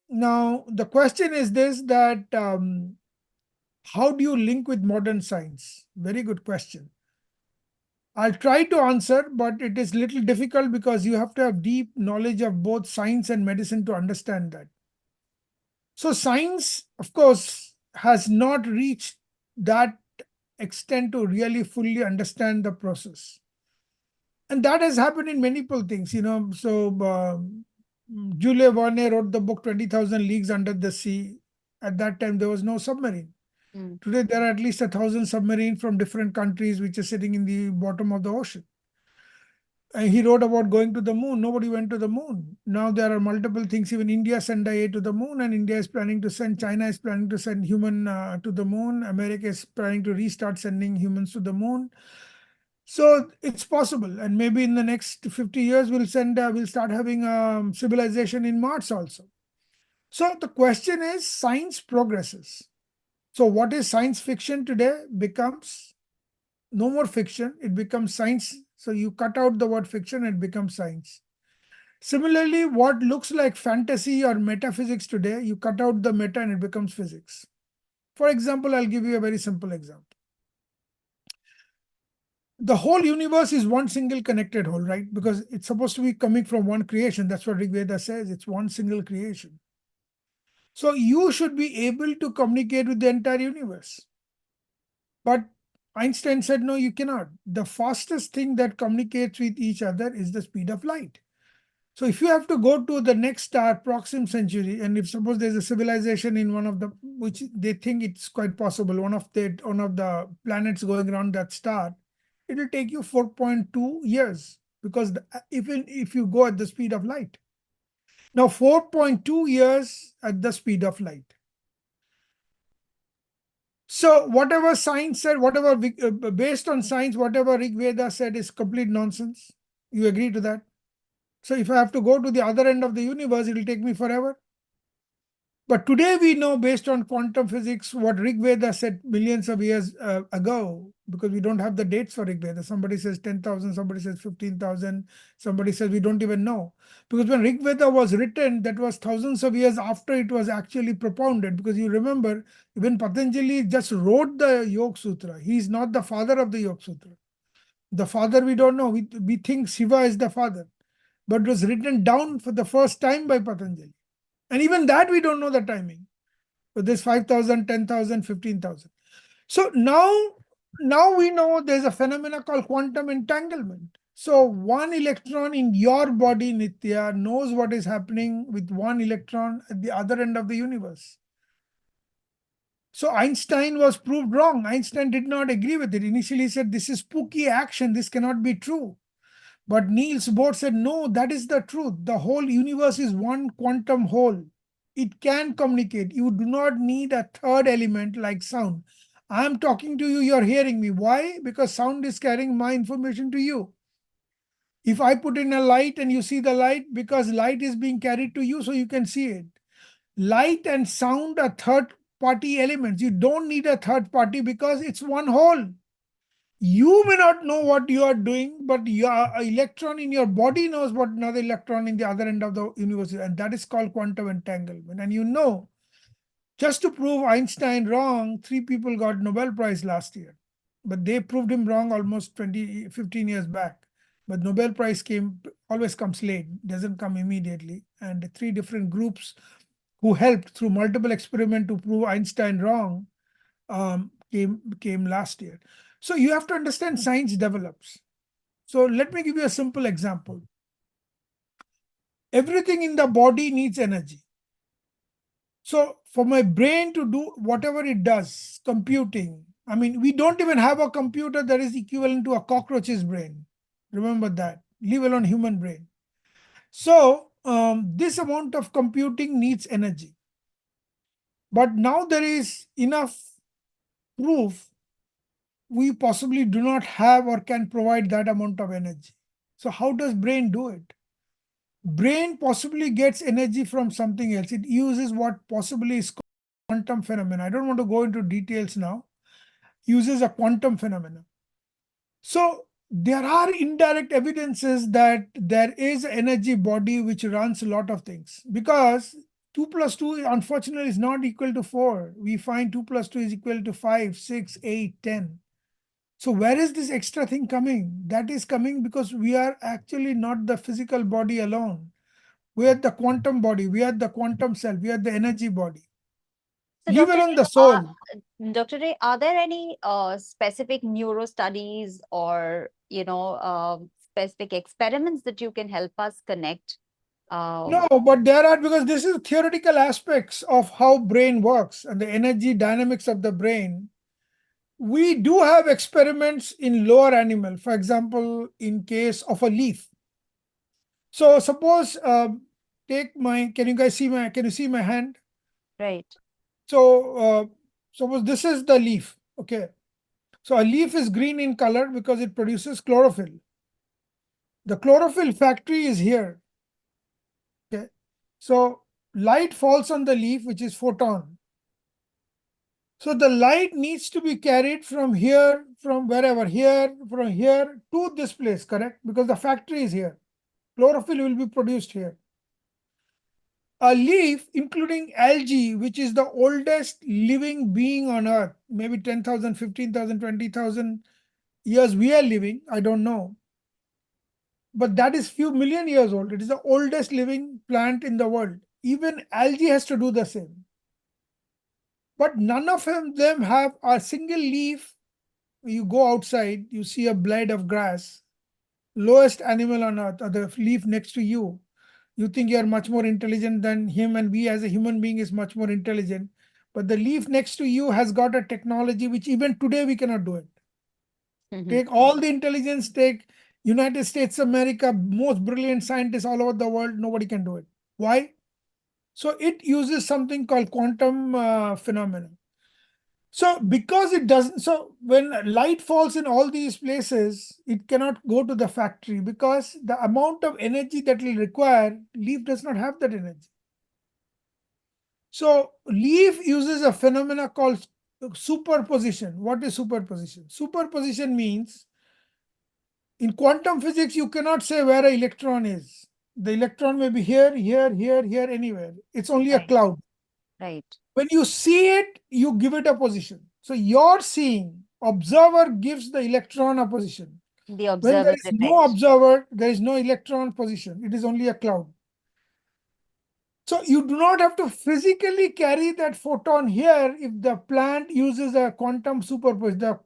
Now, the question is this, that how do you link with modern science? Very good question. I'll try to answer, but it is little difficult because you have to have deep knowledge of both science and medicine to understand that. So science, of course, has not reached that extent to really fully understand the process. And that has happened in multiple things, So Jules Verne wrote the book 20,000 Leagues Under the Sea. At that time, there was no submarine. Today, there are at least 1,000 submarines from different countries which are sitting in the bottom of the ocean. And he wrote about going to the moon. Nobody went to the moon. Now there are multiple things. Even India sent IA to the moon, and India is planning to send. China is planning to send human to the moon. America is planning to restart sending humans to the moon. So it's possible, and maybe in the next 50 years we'll start having civilization in Mars also. So the question is, science progresses. So what is science fiction today becomes no more fiction, it becomes science. So you cut out the word fiction, it becomes science. Similarly, what looks like fantasy or metaphysics today, you cut out the meta and it becomes physics. For example, I'll give you a very simple example. The whole universe is one single connected whole, right? Because it's supposed to be coming from one creation. That's what Rig Veda says. It's one single creation. So you should be able to communicate with the entire universe. But Einstein said, no, you cannot. The fastest thing that communicates with each other is the speed of light. So if you have to go to the next star, Proxima Centauri, and if suppose there's a civilization in one of the, which they think it's quite possible, one of the planets going around that star, it will take you 4.2 years, because even if you go at the speed of light. Now 4.2 years at the speed of light. So whatever science said, based on science, whatever Rig Veda said is complete nonsense. You agree to that? So if I have to go to the other end of the universe, it will take me forever. But today we know, based on quantum physics, what Rig Veda said millions of years ago, because we don't have the dates for Rig Veda. Somebody says 10,000, somebody says 15,000, somebody says we don't even know. Because when Rig Veda was written, that was thousands of years after it was actually propounded. Because you remember, even Patanjali just wrote the Yoga Sutra. He is not the father of the Yoga Sutra. The father we don't know. We think Shiva is the father. But it was written down for the first time by Patanjali. And even that we don't know the timing. So there's 5,000, 10,000, 15,000. So now we know there's a phenomena called quantum entanglement. So one electron in your body, Nitya, knows what is happening with one electron at the other end of the universe. So Einstein was proved wrong. Einstein did not agree with it. Initially he said, this is spooky action. This cannot be true. But Niels Bohr said, no, that is the truth. The whole universe is one quantum whole. It can communicate. You do not need a third element like sound. I'm talking to you, you're hearing me. Why? Because sound is carrying my information to you. If I put in a light and you see the light, because light is being carried to you so you can see it. Light and sound are third party elements. You don't need a third party because it's one whole. You may not know what you are doing, but your electron in your body knows what another electron in the other end of the universe is, and that is called quantum entanglement. And just to prove Einstein wrong, 3 people got Nobel Prize last year. But they proved him wrong almost 15 years back. But Nobel Prize always comes late, doesn't come immediately. And 3 different groups who helped through multiple experiments to prove Einstein wrong came last year. So you have to understand science develops. So let me give you a simple example. Everything in the body needs energy. So for my brain to do whatever it does, computing, I mean, we don't even have a computer that is equivalent to a cockroach's brain. Remember that, leave alone human brain. So this amount of computing needs energy. But now there is enough proof we possibly do not have or can provide that amount of energy. So how does brain do it? Brain possibly gets energy from something else. It uses what possibly is called quantum phenomena. I don't want to go into details now. Uses a quantum phenomena. So there are indirect evidences that there is energy body which runs a lot of things, because 2 plus 2 unfortunately is not equal to 4. We find 2 plus 2 is equal to 5, 6, 8, 10. So where is this extra thing coming? That is coming because we are actually not the physical body alone. We are the quantum body, we are the quantum self, we are the energy body. So, Leave Dr. alone the Ray, soul. Dr. Ray, are there any specific neuro studies or specific experiments that you can help us connect? No, Um, but there are, because this is theoretical aspects of how brain works and the energy dynamics of the brain. We do have experiments in lower animal, for example, in case of a leaf. So suppose take my, can you see my hand? right, So suppose this is the leaf. Okay. So a leaf is green in color because it produces chlorophyll. The chlorophyll factory is here. Okay. So light falls on the leaf, which is photon. So the light needs to be carried from here, from wherever, here, from here to this place, correct? Because the factory is here. Chlorophyll will be produced here. A leaf, including algae, which is the oldest living being on earth, maybe 10,000, 15,000, 20,000 years we are living, I don't know. But that is few million years old. It is the oldest living plant in the world. Even algae has to do the same. But none of them have a single leaf. You go outside, you see a blade of grass, lowest animal on earth, or the leaf next to you. You think you are much more intelligent than him, and we as a human being is much more intelligent. But the leaf next to you has got a technology which even today we cannot do it. mhm, Take all the intelligence, take United States of America, most brilliant scientists all over the world, nobody can do it. Why? So it uses something called quantum phenomena. So because it doesn't, so when light falls in all these places, it cannot go to the factory because the amount of energy that will require, leaf does not have that energy. So leaf uses a phenomena called superposition. What is superposition? Superposition means in quantum physics, you cannot say where an electron is. The electron may be here, here, here, here, anywhere. It's only a right, cloud. right. When you see it, you give it a position. So you're seeing, observer gives the electron a position. The When there observer is no detects. observer, there is no electron position. It is only a cloud. So you do not have to physically carry that photon here if the plant uses a quantum superposition.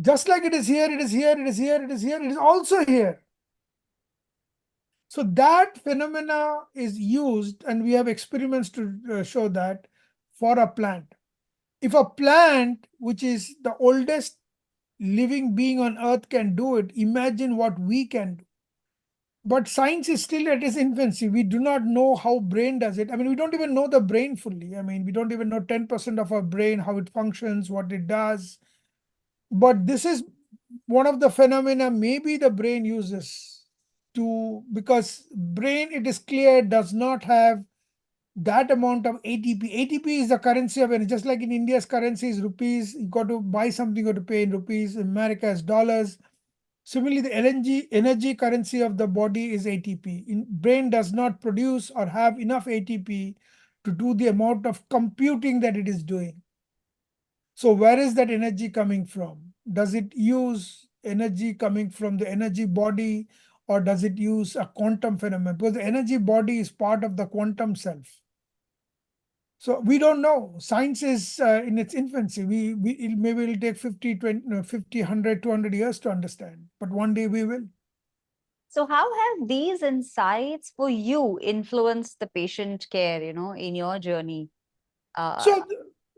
Just like it is here, it is here, it is here, it is here, it is also here. So that phenomena is used, and we have experiments to show that for a plant. If a plant, which is the oldest living being on earth, can do it, imagine what we can do. But science is still at its infancy. We do not know how brain does it. I mean, we don't even know the brain fully. I mean, we don't even know 10% of our brain, how it functions, what it does. But this is one of the phenomena maybe the brain uses to, because brain, it is clear, does not have that amount of ATP. ATP is the currency of energy. Just like in India's currency is rupees, you got to buy something, you got to pay in rupees. In America is dollars. Similarly, the energy currency of the body is ATP. Brain does not produce or have enough ATP to do the amount of computing that it is doing. So where is that energy coming from? Does it use energy coming from the energy body, or does it use a quantum phenomenon? Because the energy body is part of the quantum self. So we don't know. Science is in its infancy. Maybe it'll take 50, 20, no, 50, 100, 200 years to understand. But one day we will. So, how have these insights for you influenced the patient care, in your journey? So Uh,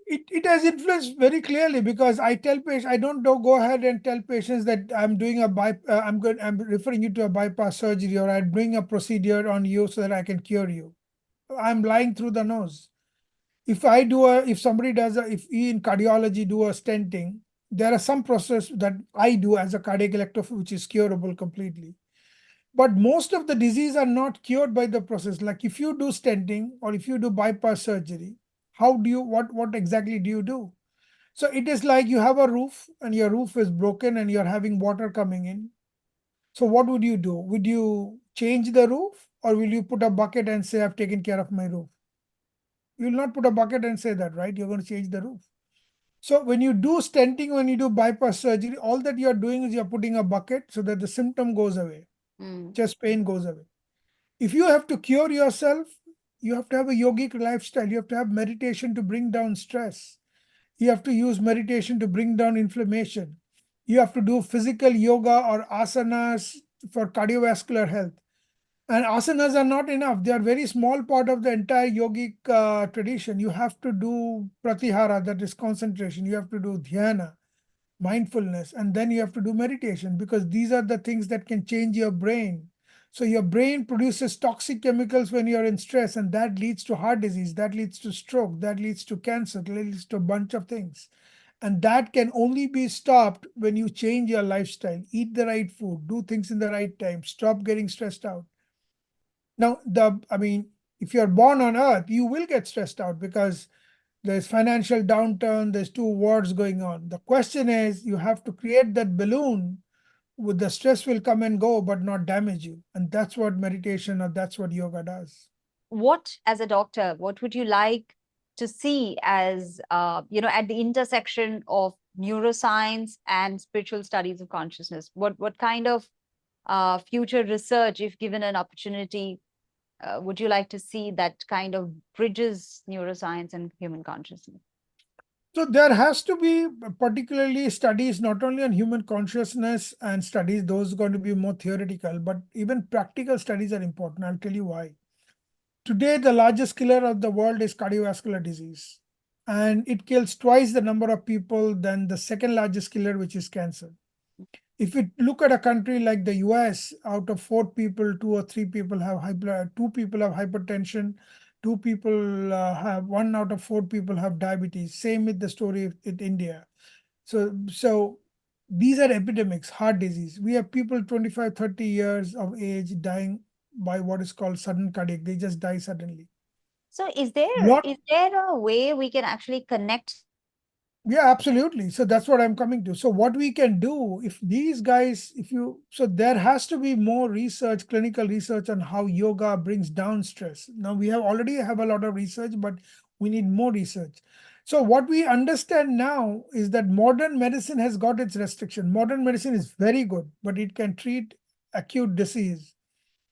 it has influenced very clearly, because I tell patients, I don't go ahead and tell patients that I'm doing I'm referring you to a bypass surgery, or I'm doing a procedure on you so that I can cure you. I'm lying through the nose. If somebody does if we in cardiology do a stenting, there are some process that I do as a cardiac electrophy which is curable completely. But most of the disease are not cured by the process. Like if you do stenting or if you do bypass surgery, how do you what exactly do you do? So it is like you have a roof and your roof is broken and you're having water coming in. So what would you do? Would you change the roof, or will you put a bucket and say, I've taken care of my roof? You will not put a bucket and say that, right? You're going to change the roof. So when you do stenting, when you do bypass surgery, all that you're doing is you're putting a bucket so that the symptom goes away, Mm. chest pain goes away. If you have to cure yourself, you have to have a yogic lifestyle. You have to have meditation to bring down stress. You have to use meditation to bring down inflammation. You have to do physical yoga or asanas for cardiovascular health. And asanas are not enough. They are very small part of the entire yogic tradition. You have to do pratyahara, that is concentration. You have to do dhyana, mindfulness, and then you have to do meditation, because these are the things that can change your brain. So your brain produces toxic chemicals when you're in stress, and that leads to heart disease, that leads to stroke, that leads to cancer, that leads to a bunch of things. And that can only be stopped when you change your lifestyle, eat the right food, do things in the right time, stop getting stressed out. Now, if you're born on earth, you will get stressed out because there's financial downturn, there's two wars going on. The question is, you have to create that balloon with the stress will come and go, but not damage you. And that's what meditation or that's what yoga does. What, as a doctor, what would you like to see as, at the intersection of neuroscience and spiritual studies of consciousness? What kind of future research, if given an opportunity, would you like to see that kind of bridges neuroscience and human consciousness? So there has to be particularly studies not only on human consciousness and studies, those are going to be more theoretical, but even practical studies are important. I'll tell you why. Today, the largest killer of the world is cardiovascular disease, and it kills twice the number of people than the second largest killer, which is cancer. If you look at a country like the US, out of four people, two or three people have high blood, two people have hypertension, two people have, one out of four people have diabetes. Same with the story in India. So these are epidemics, heart disease. We have people 25, 30 years of age dying by what is called sudden cardiac. They just die suddenly. So is there Lot is there a way we can actually connect? Yeah, absolutely. So that's what I'm coming to. So what we can do if these guys, if you, so there has to be more research, clinical research on how yoga brings down stress. Now we have already have a lot of research, but we need more research. So what we understand now is that modern medicine has got its restriction. Modern medicine is very good, but it can treat acute disease.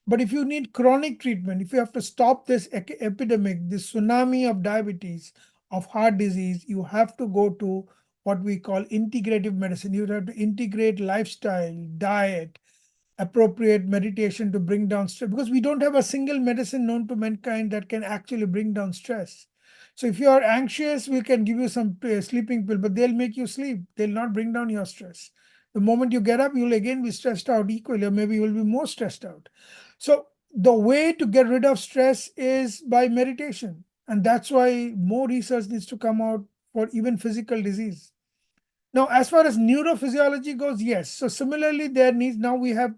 But if you need chronic treatment, if you have to stop this epidemic, this tsunami of diabetes, of heart disease, you have to go to what we call integrative medicine. You have to integrate lifestyle, diet, appropriate meditation to bring down stress, because we don't have a single medicine known to mankind that can actually bring down stress. So if you are anxious, we can give you some sleeping pill, but they'll make you sleep. They'll not bring down your stress. The moment you get up, you'll again be stressed out equally, or maybe you'll be more stressed out. So the way to get rid of stress is by meditation. And that's why more research needs to come out for even physical disease. Now, as far as neurophysiology goes, yes. So similarly, there needs, now we have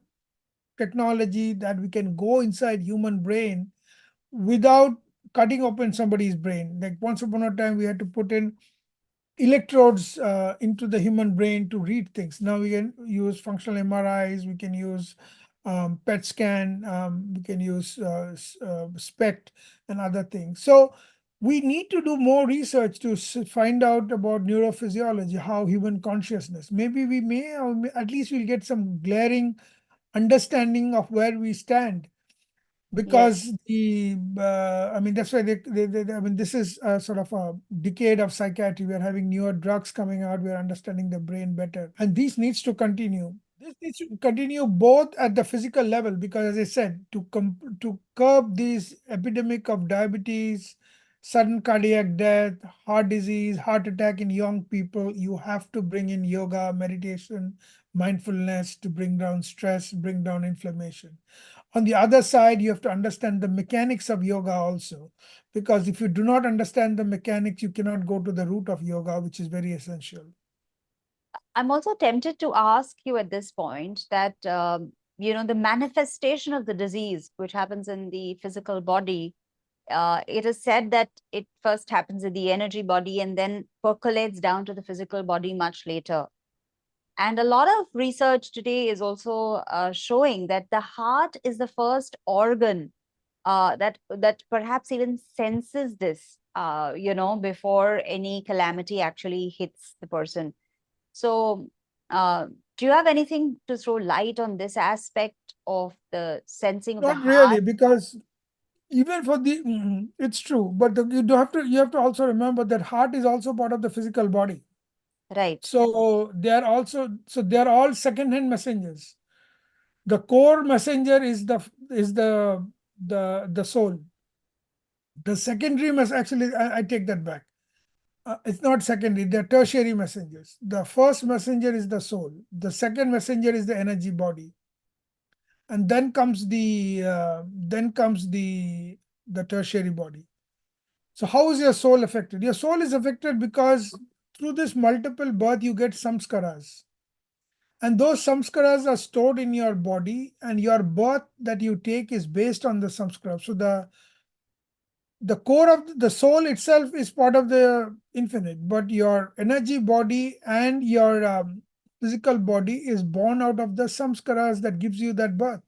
technology that we can go inside human brain without cutting open somebody's brain. Like once upon a time, we had to put in electrodes into the human brain to read things. Now we can use functional MRIs, we can use PET scan, we can use SPECT and other things. So we need to do more research to find out about neurophysiology, how human consciousness. Maybe we may, or at least we'll get some glaring understanding of where we stand, Yes. because that's why I mean, this is a sort of a decade of psychiatry. We're having newer drugs coming out, we're understanding the brain better, and this needs to continue. This needs to continue both at the physical level, because as I said, to curb this epidemic of diabetes, sudden cardiac death, heart disease, heart attack in young people, you have to bring in yoga, meditation, mindfulness to bring down stress, bring down inflammation. On the other side, you have to understand the mechanics of yoga also, because if you do not understand the mechanics, you cannot go to the root of yoga, which is very essential. I'm also tempted to ask you at this point that, the manifestation of the disease, which happens in the physical body, it is said that it first happens in the energy body and then percolates down to the physical body much later. And a lot of research today is also showing that the heart is the first organ that perhaps even senses this, before any calamity actually hits the person. So, uh, do you have anything to throw light on this aspect of the sensing of the Not really, heart? because even for the it's true, but you have to also remember that heart is also part of the physical body. Right. So they are all second-hand messengers. The core messenger is the soul. The secondary actually I take that back. It's not secondary, they're tertiary messengers. The first messenger is the soul. The second messenger is the energy body. And then comes the tertiary body. So how is your soul affected? Your soul is affected because through this multiple birth you get samskaras. And those samskaras are stored in your body, and your birth that you take is based on the samskara. So the core of the soul itself is part of the infinite, but your energy body and your physical body is born out of the samskaras that gives you that birth.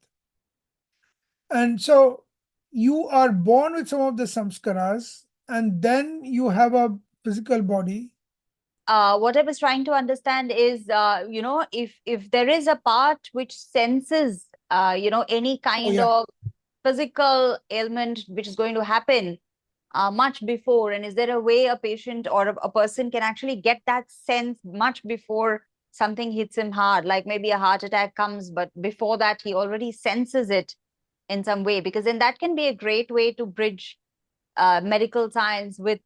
And so you are born with some of the samskaras, and then you have a physical body. What I was trying to understand is, if there is a part which senses, any Oh kind yeah. of physical ailment which is going to happen much before, and is there a way a patient or a person can actually get that sense much before something hits him hard, like maybe a heart attack comes, but before that he already senses it in some way? Because then that can be a great way to bridge medical science with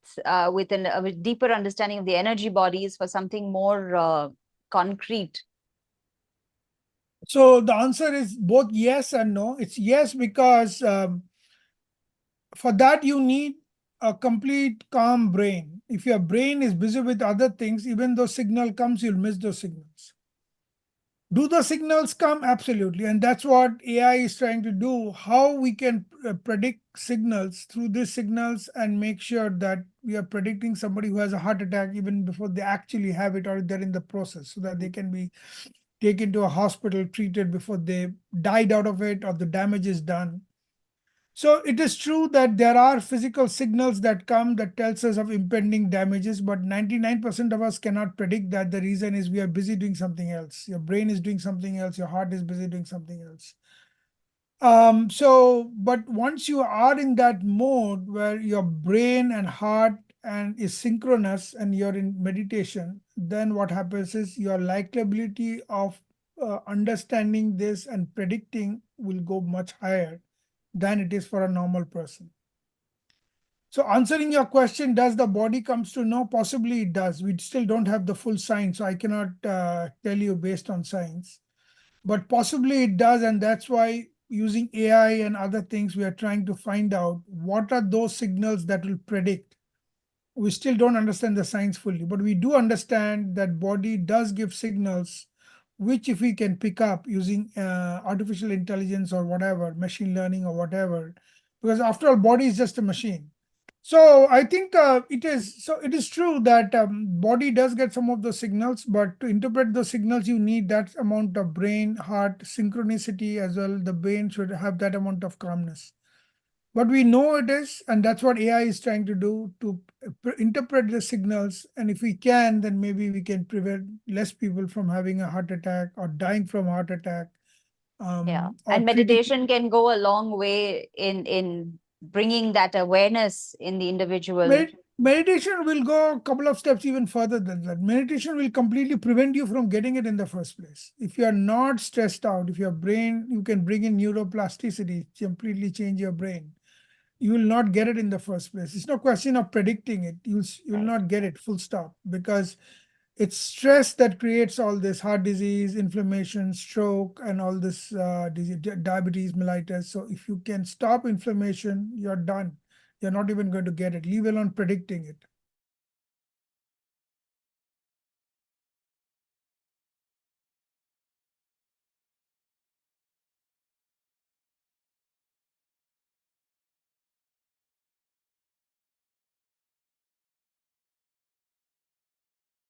deeper understanding of the energy bodies for something more concrete. So the answer is both yes and no. It's yes because for that you need a complete calm brain. If your brain is busy with other things, even though signal comes, you'll miss those signals. Do the signals come? Absolutely. And that's what AI is trying to do. How we can predict signals through these signals and make sure that we are predicting somebody who has a heart attack even before they actually have it or they're in the process, so that they can be taken to a hospital, treated before they died out of it or the damage is done. So it is true that there are physical signals that come that tells us of impending damages, but 99% of us cannot predict that. The reason is we are busy doing something else. Your brain is doing something else, your heart is busy doing something else. But once you are in that mode where your brain and heart and is synchronous and you're in meditation, then what happens is your likability of understanding this and predicting will go much higher than it is for a normal person. So answering your question, does the body comes to know? Possibly it does. We still don't have the full science, so I cannot tell you based on science. But possibly it does, and that's why using AI and other things, we are trying to find out what are those signals that will predict. We still don't understand the science fully, but we do understand that body does give signals, which if we can pick up using artificial intelligence or whatever, machine learning or whatever, because after all, body is just a machine. So I think it is true that body does get some of those signals, but to interpret those signals, you need that amount of brain, heart, synchronicity as well. The brain should have that amount of calmness. But we know it is, and that's what AI is trying to do, to interpret the signals. And if we can, then maybe we can prevent less people from having a heart attack or dying from heart attack, Yeah, or and treating. meditation can go a long way in bringing that awareness in the individual. Meditation will go a couple of steps even further than that. Meditation will completely prevent you from getting it in the first place. If you are not stressed out, if your brain, you can bring in neuroplasticity, completely change your brain. You will not get it in the first place. It's no question of predicting it. You'll Right. not get it, full stop, because it's stress that creates all this heart disease, inflammation, stroke, and all this diabetes mellitus. So if you can stop inflammation, you're done. You're not even going to get it, leave alone predicting it.